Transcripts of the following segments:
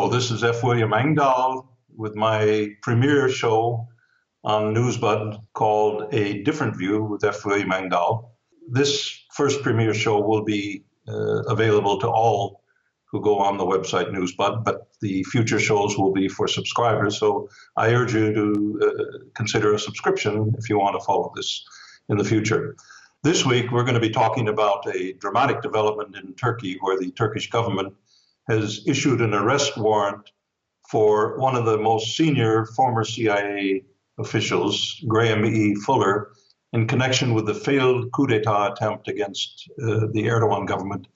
Hello, this is F. William Engdahl with my premiere show on Newsbud called A Different View with F. William Engdahl. This first premiere show will be available to all who go on the website Newsbud, but the future shows will be for subscribers. So I urge you to consider a subscription if you want to follow this in the future. This week, we're going to be talking about a dramatic development in Turkey where the Turkish government has issued an arrest warrant for one of the most senior former CIA officials, Graham E. Fuller, in connection with the failed coup d'etat attempt against the Erdogan government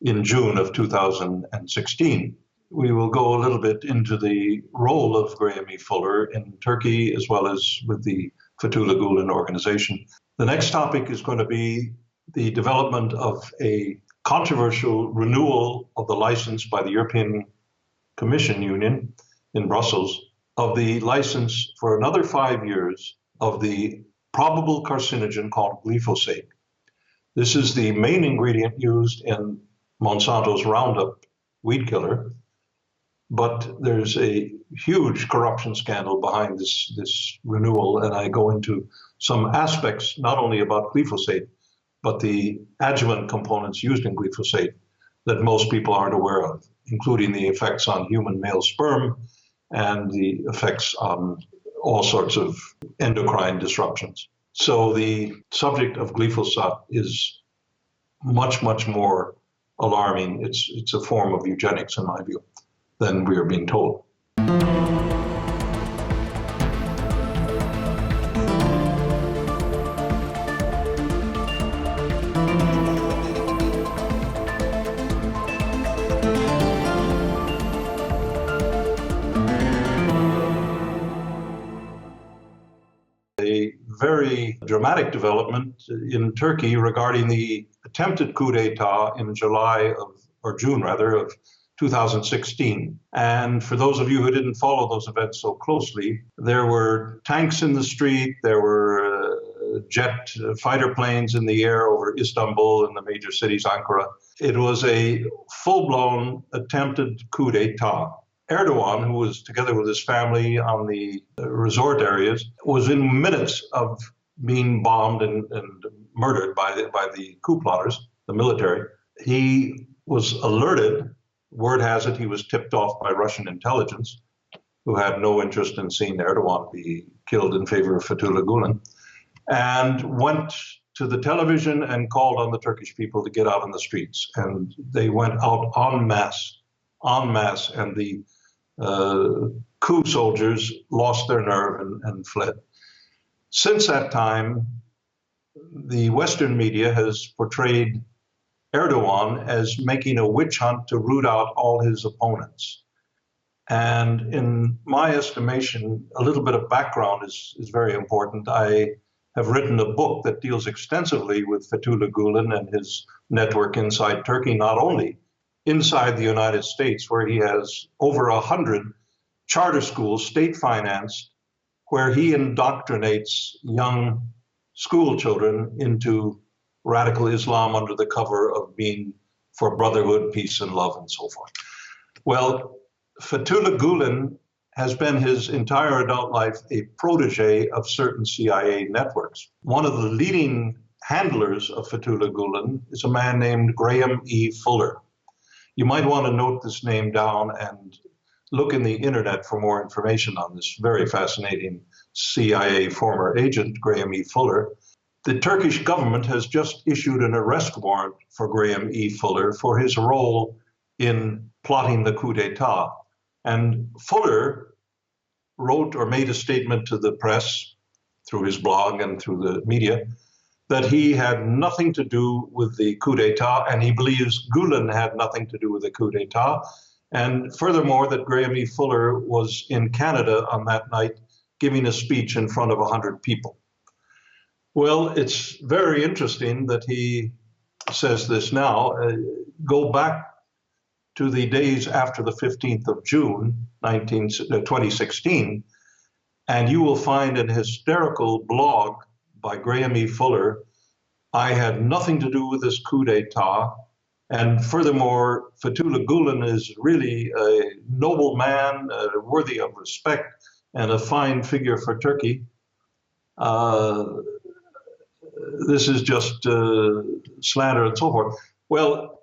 in June of 2016. We will go a little bit into the role of Graham E. Fuller in Turkey as well as with the Fethullah Gülen organization. The next topic is going to be the development of a controversial renewal of the license by the European Commission Union in Brussels of the license for another 5 years of the probable carcinogen called glyphosate. This is the main ingredient used in Monsanto's Roundup weed killer, but there's a huge corruption scandal behind this renewal, and I go into some aspects not only about glyphosate, but the adjuvant components used in glyphosate that most people aren't aware of, including the effects on human male sperm and the effects on all sorts of endocrine disruptions. So the subject of glyphosate is much, much more alarming. It's a form of eugenics, in my view, than we are being told. A very dramatic development in Turkey regarding the attempted coup d'etat in June of 2016. And for those of you who didn't follow those events so closely, there were tanks in the street, there were jet fighter planes in the air over Istanbul and the major cities, Ankara. It was a full-blown attempted coup d'etat. Erdogan, who was together with his family on the resort areas, was in minutes of being bombed and murdered by the coup plotters, the military. He was alerted. Word has it he was tipped off by Russian intelligence, who had no interest in seeing Erdogan be killed in favor of Fethullah Gülen, and went to the television and called on the Turkish people to get out on the streets. And they went out en masse, and the coup soldiers lost their nerve and fled. Since that time, the Western media has portrayed Erdogan as making a witch hunt to root out all his opponents. And in my estimation, a little bit of background is very important. I have written a book that deals extensively with Fethullah Gülen and his network inside Turkey, not only inside the United States, where he has over 100 charter schools, state-financed, where he indoctrinates young school children into radical Islam under the cover of being for brotherhood, peace, and love, and so forth. Well, Fethullah Gülen has been his entire adult life a protege of certain CIA networks. One of the leading handlers of Fethullah Gülen is a man named Graham E. Fuller. You might want to note this name down and look in the internet for more information on this very fascinating CIA former agent, Graham E. Fuller. The Turkish government has just issued an arrest warrant for Graham E. Fuller for his role in plotting the coup d'etat. And Fuller wrote or made a statement to the press through his blog and through the media that he had nothing to do with the coup d'etat, and he believes Gülen had nothing to do with the coup d'etat. And furthermore, that Graham E. Fuller was in Canada on that night giving a speech in front of 100 people. Well, it's very interesting that he says this now. Go back to the days after the 15th of June, 2016, and you will find an hysterical blog by Graham E. Fuller. I had nothing to do with this coup d'etat. And furthermore, Fethullah Gülen is really a noble man, worthy of respect, and a fine figure for Turkey. This is just slander and so forth. Well,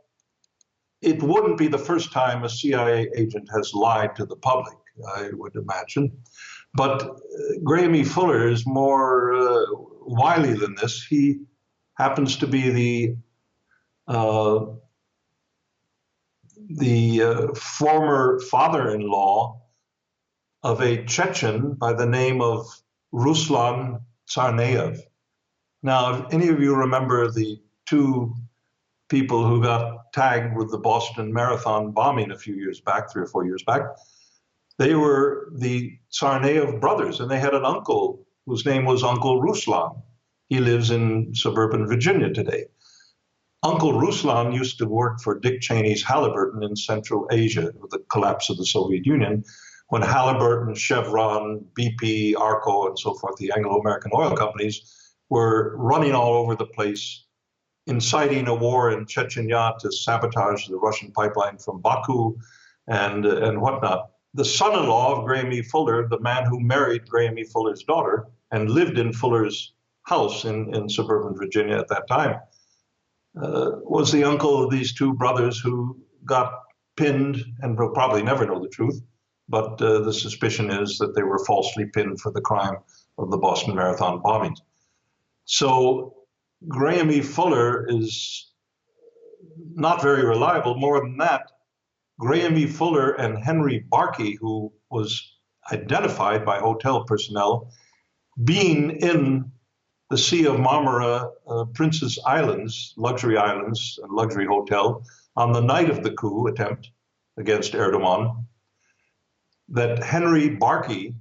it wouldn't be the first time a CIA agent has lied to the public, I would imagine. But Graham E. Fuller is more wily than this. He happens to be the former father-in-law of a Chechen by the name of Ruslan Tsarnaev. Now, if any of you remember the two people who got tagged with the Boston Marathon bombing a few years back, 3 or 4 years back, they were the Tsarnaev brothers, and they had an uncle whose name was Uncle Ruslan. He lives in suburban Virginia today. Uncle Ruslan used to work for Dick Cheney's Halliburton in Central Asia with the collapse of the Soviet Union, when Halliburton, Chevron, BP, Arco, and so forth, the Anglo-American oil companies, were running all over the place, inciting a war in Chechnya to sabotage the Russian pipeline from Baku and whatnot. The son-in-law of Graham E. Fuller, the man who married Graham E. Fuller's daughter and lived in Fuller's house in suburban Virginia at that time, was the uncle of these two brothers who got pinned, and will probably never know the truth, but the suspicion is that they were falsely pinned for the crime of the Boston Marathon bombings. So Graham E. Fuller is not very reliable. More than that, Graham E. Fuller and Henry Barkey, who was identified by hotel personnel being in the Sea of Marmara, Princess Islands, luxury islands, and luxury hotel on the night of the coup attempt against Erdogan, that Henry Barkey,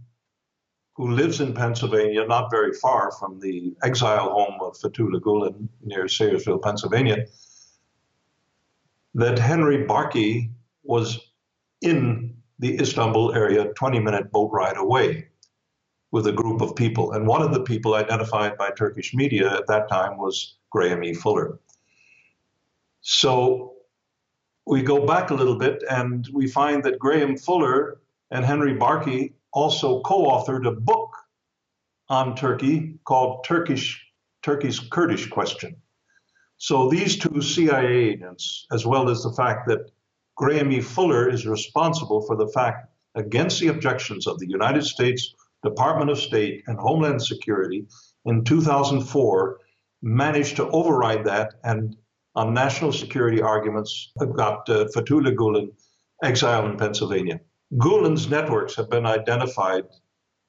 who lives in Pennsylvania, not very far from the exile home of Fethullah Gülen near Sayersville, Pennsylvania, that Henry Barkey was in the Istanbul area, 20-minute boat ride away, with a group of people. And one of the people identified by Turkish media at that time was Graham E. Fuller. So we go back a little bit and we find that Graham Fuller and Henry Barkey also co-authored a book on Turkey called Turkey's Kurdish Question. So these two CIA agents, as well as the fact that Graham E. Fuller is responsible for the fact, against the objections of the United States Department of State and Homeland Security in 2004, managed to override that, and on national security arguments got Fethullah Gülen exiled in Pennsylvania. Gülen's networks have been identified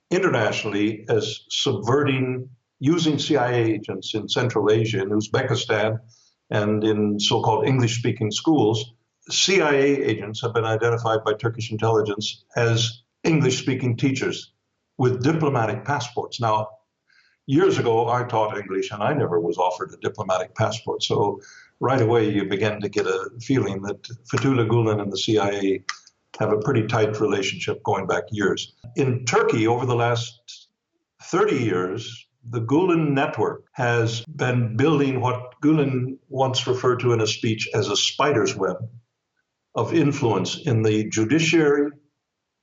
internationally as subverting, using CIA agents in Central Asia, in Uzbekistan, and in so-called English-speaking schools. CIA agents have been identified by Turkish intelligence as English-speaking teachers with diplomatic passports. Now, years ago, I taught English, and I never was offered a diplomatic passport. So right away, you begin to get a feeling that Fethullah Gülen and the CIA have a pretty tight relationship going back years. In Turkey, over the last 30 years, the Gülen network has been building what Gülen once referred to in a speech as a spider's web of influence in the judiciary,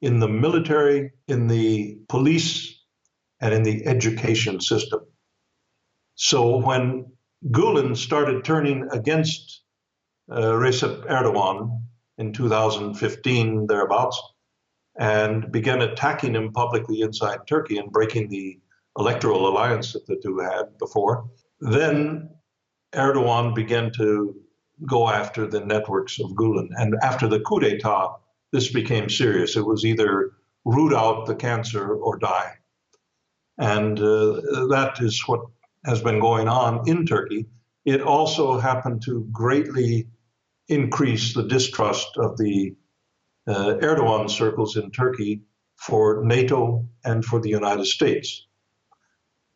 in the military, in the police, and in the education system. So when Gülen started turning against Recep Erdogan in 2015, thereabouts, and began attacking him publicly inside Turkey and breaking the electoral alliance that the two had before, then Erdogan began to go after the networks of Gülen. And after the coup d'etat, this became serious. It was either root out the cancer or die. And that is what has been going on in Turkey. It also happened to greatly increase the distrust of the Erdogan circles in Turkey for NATO and for the United States.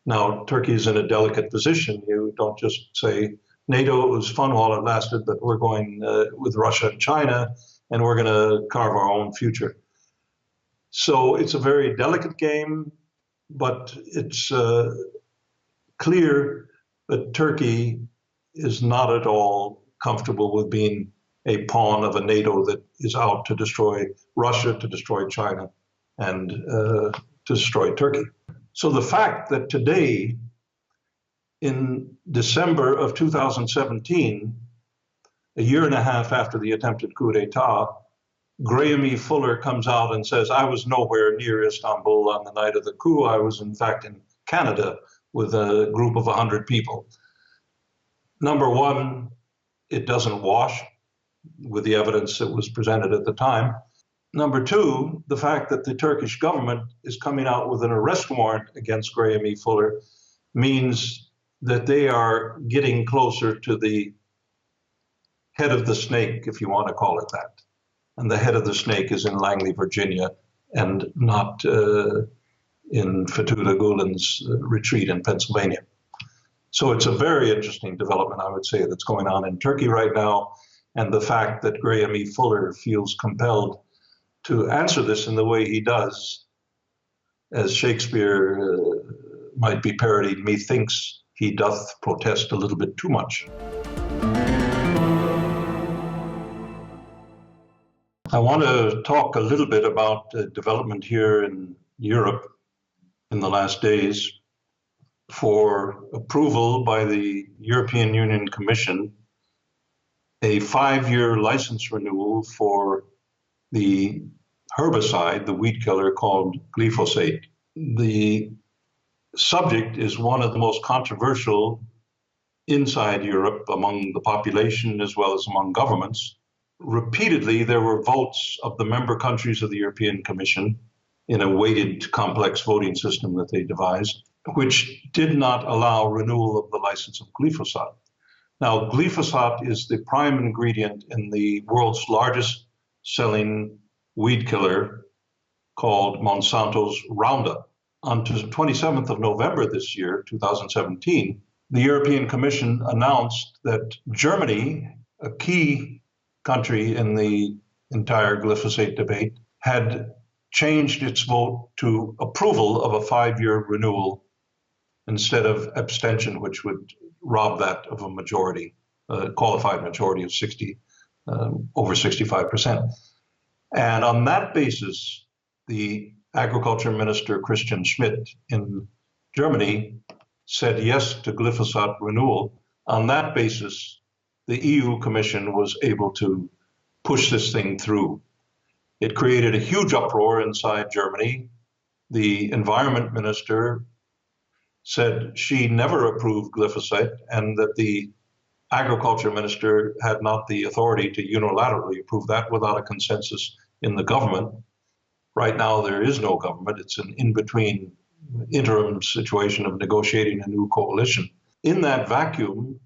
Now, Turkey is in a delicate position. You don't just say, NATO was fun while it lasted, but we're going with Russia and China, and we're going to carve our own future. So it's a very delicate game, but it's clear that Turkey is not at all comfortable with being a pawn of a NATO that is out to destroy Russia, to destroy China, and to destroy Turkey. So the fact that today, in December of 2017, a year and a half after the attempted coup d'etat, Graham E. Fuller comes out and says, I was nowhere near Istanbul on the night of the coup. I was, in fact, in Canada with a group of 100 people. Number one, it doesn't wash with the evidence that was presented at the time. Number two, the fact that the Turkish government is coming out with an arrest warrant against Graham E. Fuller means that they are getting closer to the head of the snake, if you want to call it that. And the head of the snake is in Langley, Virginia, and not in Fethullah Gülen's retreat in Pennsylvania. So it's a very interesting development, I would say, that's going on in Turkey right now. And the fact that Graham E. Fuller feels compelled to answer this in the way he does, as Shakespeare might be parodied, methinks he doth protest a little bit too much. I want to talk a little bit about development here in Europe in the last days. For approval by the European Union Commission, a 5-year license renewal for the herbicide, the weed killer called glyphosate. The subject is one of the most controversial inside Europe among the population as well as among governments. Repeatedly, there were votes of the member countries of the European Commission in a weighted complex voting system that they devised, which did not allow renewal of the license of glyphosate. Now, glyphosate is the prime ingredient in the world's largest selling weed killer called Monsanto's Roundup. On the 27th of November this year, 2017, the European Commission announced that Germany, a key country in the entire glyphosate debate, had changed its vote to approval of a 5-year renewal instead of abstention, which would rob that of a majority, a qualified majority of over 65%. And on that basis, the Agriculture Minister Christian Schmidt in Germany said yes to glyphosate renewal. On that basis, the EU Commission was able to push this thing through. It created a huge uproar inside Germany. The environment minister said she never approved glyphosate and that the agriculture minister had not the authority to unilaterally approve that without a consensus in the government. Right now, there is no government. It's an in-between interim situation of negotiating a new coalition. In that vacuum,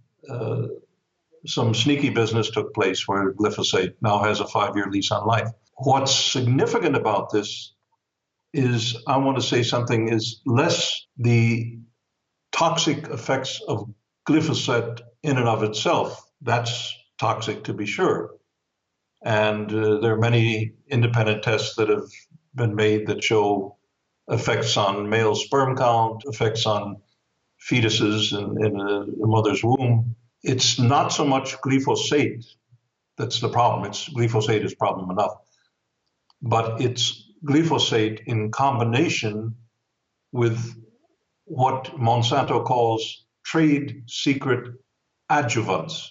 some sneaky business took place where glyphosate now has a 5-year lease on life. What's significant about this is, I want to say something, is less the toxic effects of glyphosate in and of itself. That's toxic to be sure. And there are many independent tests that have been made that show effects on male sperm count, effects on fetuses in a mother's womb. It's not so much glyphosate that's the problem. Glyphosate is problem enough. But it's glyphosate in combination with what Monsanto calls trade secret adjuvants.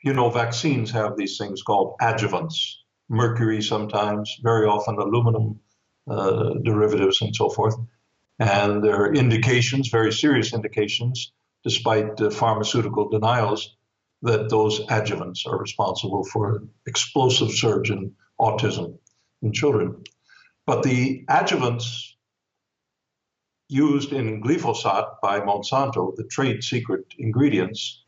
You know, vaccines have these things called adjuvants, mercury sometimes, very often aluminum derivatives and so forth. And there are indications, very serious indications, despite pharmaceutical denials, that those adjuvants are responsible for an explosive surge in autism in children. But the adjuvants used in glyphosate by Monsanto, the trade secret ingredients,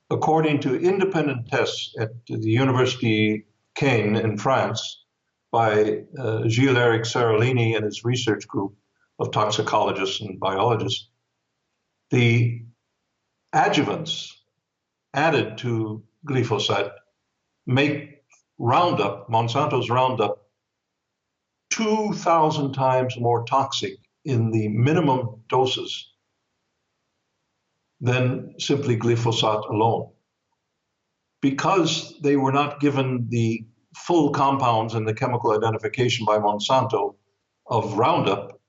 according to independent tests at the University Caen in France by Gilles-Éric Seralini and his research group of toxicologists and biologists, the adjuvants added to glyphosate make Roundup, Monsanto's Roundup, 2,000 times more toxic in the minimum doses than simply glyphosate alone. Because they were not given the full compounds and the chemical identification by Monsanto of Roundup,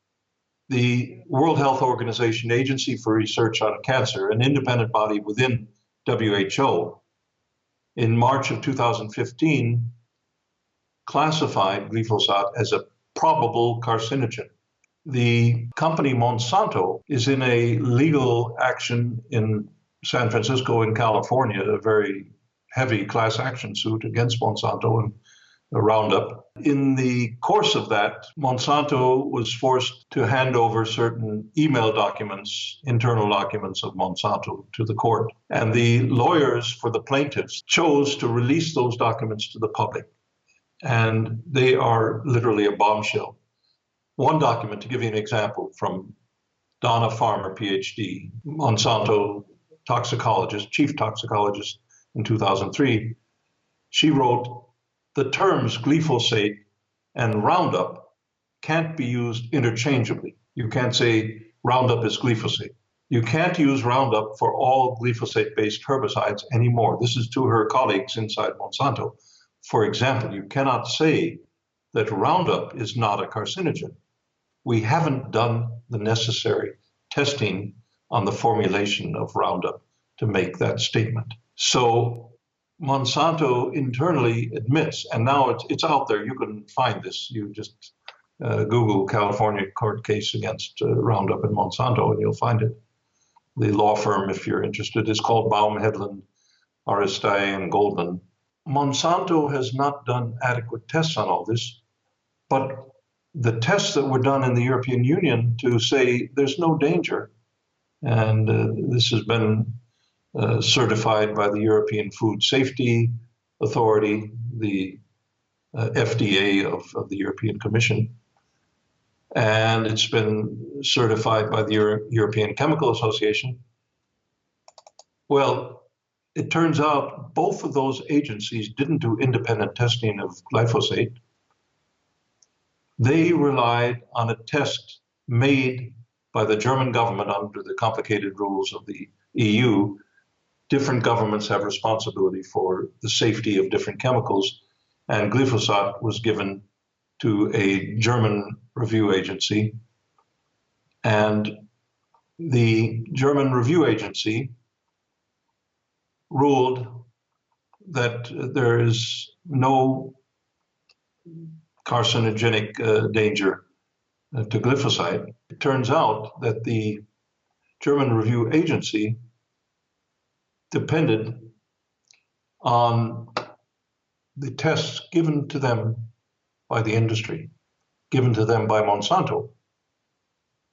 the World Health Organization Agency for Research on Cancer, an independent body within WHO, in March of 2015, classified glyphosate as a probable carcinogen. The company Monsanto is in a legal action in San Francisco in California, a very heavy class action suit against Monsanto and Roundup. In the course of that, Monsanto was forced to hand over certain email documents, internal documents of Monsanto, to the court. And the lawyers for the plaintiffs chose to release those documents to the public. And they are literally a bombshell. One document, to give you an example, from Donna Farmer, PhD, Monsanto toxicologist, chief toxicologist in 2003, she wrote, "The terms glyphosate and Roundup can't be used interchangeably. You can't say Roundup is glyphosate. You can't use Roundup for all glyphosate-based herbicides anymore." This is to her colleagues inside Monsanto. For example, you cannot say that Roundup is not a carcinogen. We haven't done the necessary testing on the formulation of Roundup to make that statement. So Monsanto internally admits, and now it's out there, you can find this, you just Google California court case against Roundup and Monsanto and you'll find it. The law firm, if you're interested, is called Baum, Hedlund, Aristei, and Goldman. Monsanto has not done adequate tests on all this, but the tests that were done in the European Union to say there's no danger, and this has been certified by the European Food Safety Authority, the FDA of the European Commission, and it's been certified by the European Chemical Association. Well, it turns out both of those agencies didn't do independent testing of glyphosate. They relied on a test made by the German government under the complicated rules of the EU. Different governments have responsibility for the safety of different chemicals, and glyphosate was given to a German review agency. And the German review agency ruled that there is no carcinogenic danger to glyphosate. It turns out that the German review agency depended on the tests given to them by the industry, given to them by Monsanto.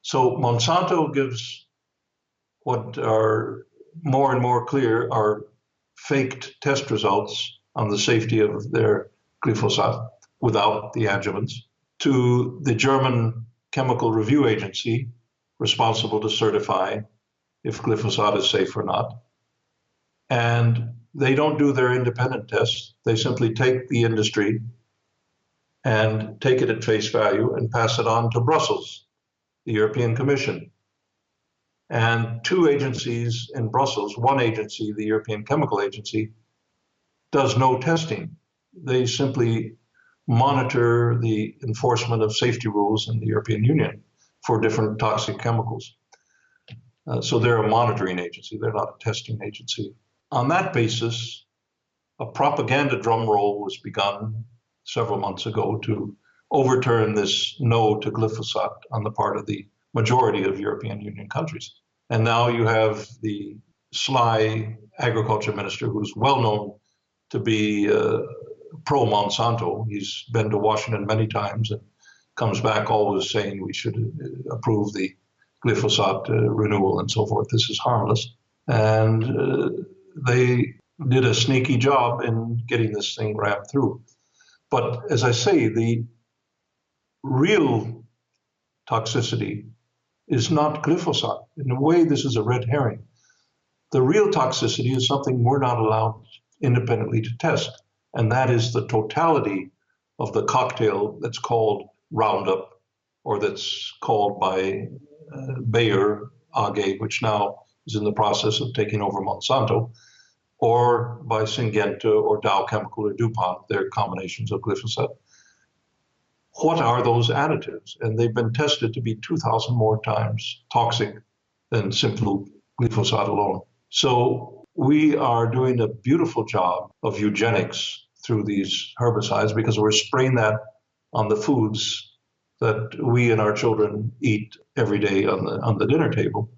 So Monsanto gives what are more and more clear are faked test results on the safety of their glyphosate without the adjuvants to the German Chemical Review Agency, responsible to certify if glyphosate is safe or not. And they don't do their independent tests. They simply take the industry and take it at face value and pass it on to Brussels, the European Commission. And two agencies in Brussels, one agency, the European Chemical Agency, does no testing. They simply monitor the enforcement of safety rules in the European Union for different toxic chemicals. So they're a monitoring agency, they're not a testing agency. On that basis, a propaganda drum roll was begun several months ago to overturn this no to glyphosate on the part of the majority of European Union countries. And now you have the sly agriculture minister who's well known to be pro-Monsanto. He's been to Washington many times and comes back always saying we should approve the glyphosate renewal and so forth. This is harmless. And they did a sneaky job in getting this thing rammed through. But as I say, the real toxicity is not glyphosate. In a way, this is a red herring. The real toxicity is something we're not allowed independently to test, and that is the totality of the cocktail that's called Roundup, or that's called by Bayer AG, which now is in the process of taking over Monsanto, or by Syngenta or Dow Chemical or DuPont, their combinations of glyphosate. What are those additives? And they've been tested to be 2,000 more times toxic than simple glyphosate alone. So we are doing a beautiful job of eugenics through these herbicides because we're spraying that on the foods that we and our children eat every day on the dinner table.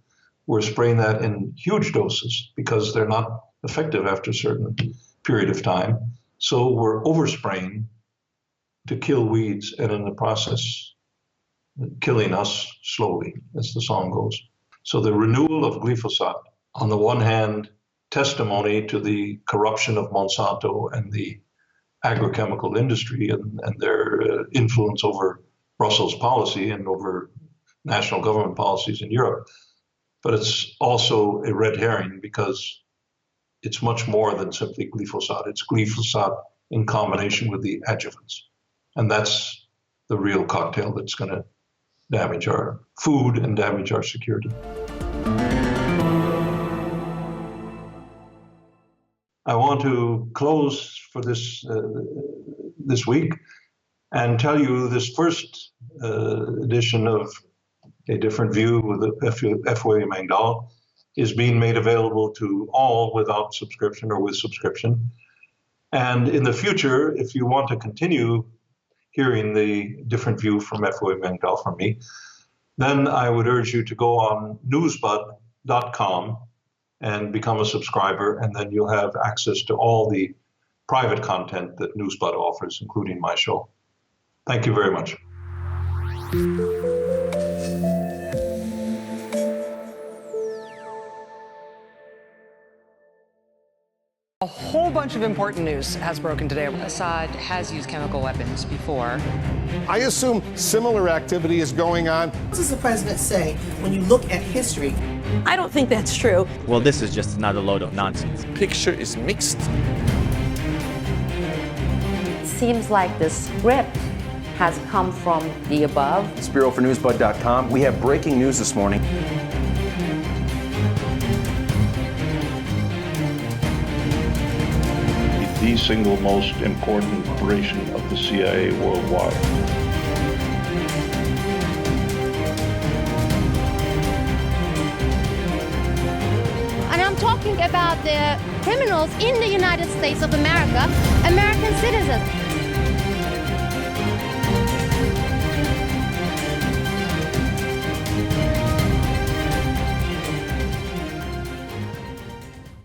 We're spraying that in huge doses because they're not effective after a certain period of time. So we're overspraying to kill weeds, and in the process, killing us slowly, as the song goes. So the renewal of glyphosate, on the one hand, testimony to the corruption of Monsanto and the agrochemical industry and their influence over Brussels policy and over national government policies in Europe. But it's also a red herring because it's much more than simply glyphosate. It's glyphosate in combination with the adjuvants. And that's the real cocktail that's going to damage our food and damage our security. I want to close for this week and tell you this first edition of A Different View with F. William Engdahl is being made available to all without subscription or with subscription. And in the future, if you want to continue hearing the different view from F. William Engdahl from me, then I would urge you to go on newsbud.com and become a subscriber, and then you'll have access to all the private content that Newsbud offers, including my show. Thank you very much. A whole bunch of important news has broken today. Assad has used chemical weapons before. I assume similar activity is going on. What does the president say when you look at history? I don't think that's true. Well, this is just another load of nonsense. Picture is mixed. Seems like the script has come from the above. It's Bureau for Newsbud.com. We have breaking news this morning. The single most important operation of the CIA worldwide. And I'm talking about the criminals in the United States of America, American citizens.